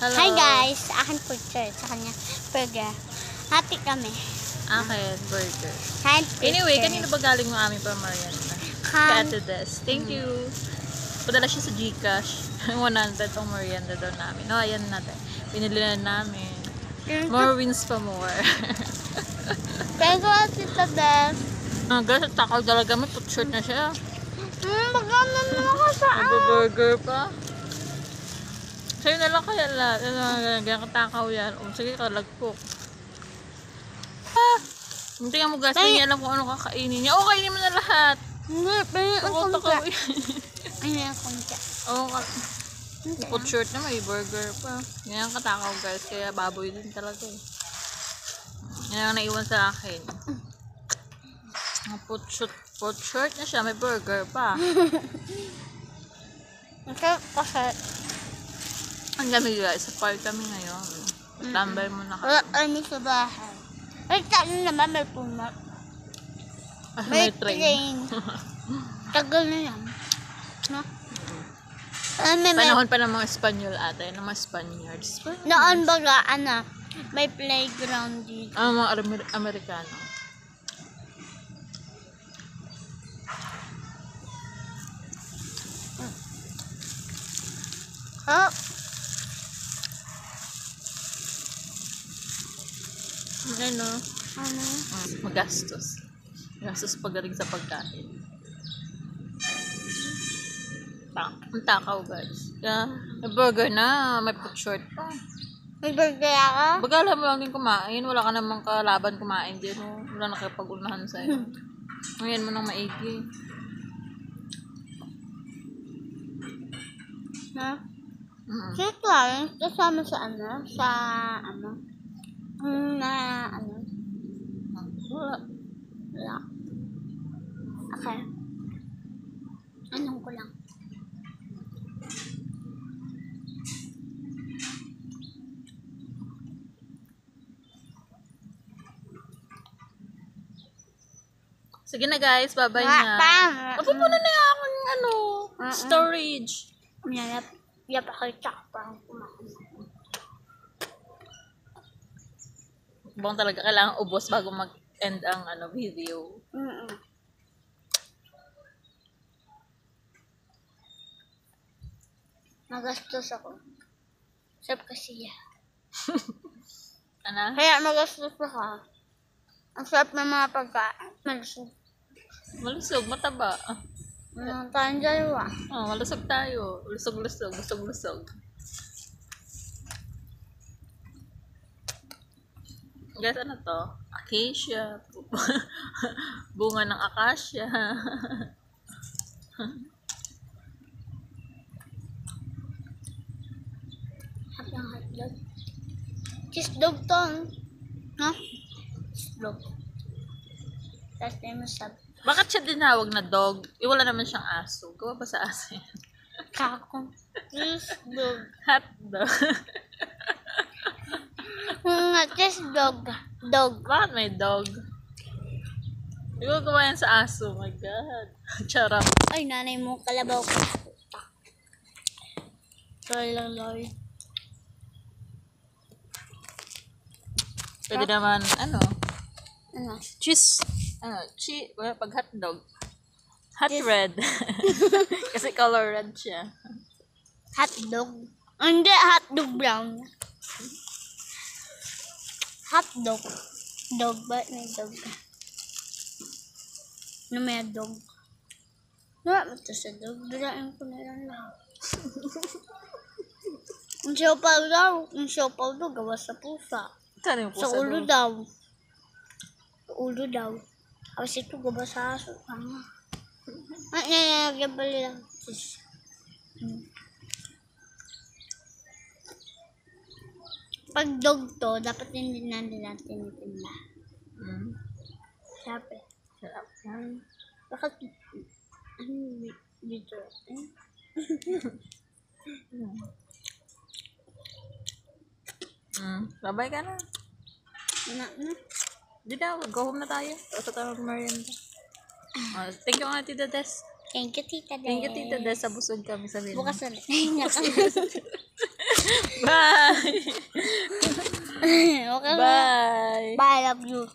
Hello. Hi guys, akin po sa kanya burger. Hati kami. Akin, burger. Anyway, Kanina ba galing mo aming pamarianda? Kay Ate Des. Thank you. Padala siya sa Gcash. 100 ang merienda daw namin. No, ayan natin. Pinili na namin. More wins pa more. Pero Tita Des. Guys, takaw talaga may put short na siya. Maganda naman ako saan. Burger pa. Sa'yo na lang kaya lahat. Ganyan katakaw yan. O, sige, kalagpok. Hindi nga mo guys, hindi alam kung ano kakainin niya. O, kainin mo na lahat. Hindi, pero ang konti. Ay, ang konti. Oo, put short na may burger pa. Ganyan katakaw guys, kaya baboy din talaga eh. Yan ang naiwan sa akin. Put short na siya, may burger pa. Kasi, Ang dami guys, sa park kami ngayon. Tambay mo na wala kami. kami sa bahay. Ay, saan naman may pumat. May train. Tagal na yan. No? Panahon pa ng mga Espanyol ate, ng mga Spaniards. Noon baga, may playground dito. Mga Amerikano. Oh, Ano? ano? Magastos. Magastos pagdating sa pagkain. Ang takaw guys. Kaya, may burger na, may put short pa. May burger ako? Bagala mo lang din kumain, wala ka namang kalaban kumain din. Oh. Wala nakipag-unahan sa'yo. Ngayon mo nang maigi. Ha? Cake lang, kasama sa Wala. Wala. Okay. Anong ko lang. Sige na guys, bye-bye na. Mapupunan na ako ng storage. Yap ako tsak parang kumain. Bang talaga kailangan ubos bago mag-end ang video. Magastos ako. Sab kasi yan. Ano? Kaya magastos ako. Ang sarap ng mga pagkain. Malusog. Malusog, mataba. Tayong dalawa. Malusog tayo. Lusog-lusog, lusog-lusog. Guys, ano to? Acacia. Bunga ng acacia. Hapang hotdog. Cheese dog to. Ha? Cheese dog. Tapos tayo masab. Bakit siya dinawag na dog? Wala naman siyang aso. Gawa ba sa aso yan? Kako. Cheese dog. Hot dog. Cheese dog. Dog. Bakit may dog? Di ko gawa yan sa aso. Oh my God. Charap. Ay, nanay mo kalabaw ko. Sorry lang, Lord. Pwede naman, Ano? cheese. Pag hot dog. Hot red. Kasi color red siya. Hotdog. Hindi, hotdog brown. Hotdog. Dog ba? May dog. Ano may dog? Wala mo ito sa dog. Durain ko na lang lahat. Ang siopaw daw. Ang siopaw daw gawa sa pusa. Saan yung Sa pusa ulo doon? daw. Sa ulo daw. Tapos ito gawa sa aso. Ay, nalagyan pala lang. Pag dog to, dapat hindi natin tinitinda. Sabi. Sarap. Bakit? Ano dito? Babay ka na. Na. Di na, go home na tayo. Tapos tayo mag-merienda. Thank you nga, Tita Des. Thank you, Tita Des. Thank you, Tita Des. Sa busog kami sa Bukas ulit. Bye! Okay. Bye! Bye, love you.